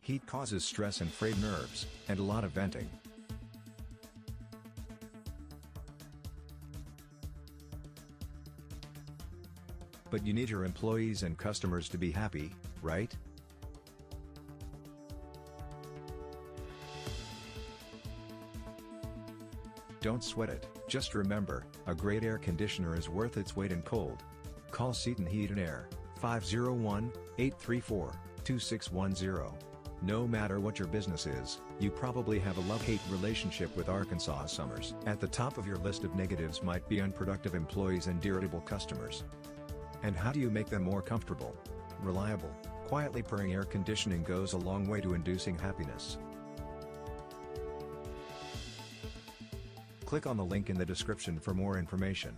Heat causes stress and frayed nerves, and a lot of venting. But you need your employees and customers to be happy, right? Don't sweat it, just remember, a great air conditioner is worth its weight in cold. Call Seton Heat and Air, 501-834-2610. No matter what your business is, you probably have a love-hate relationship with Arkansas summers. At the top of your list of negatives might be unproductive employees and irritable customers. And how do you make them more comfortable? Reliable, quietly purring air conditioning goes a long way to inducing happiness. Click on the link in the description for more information.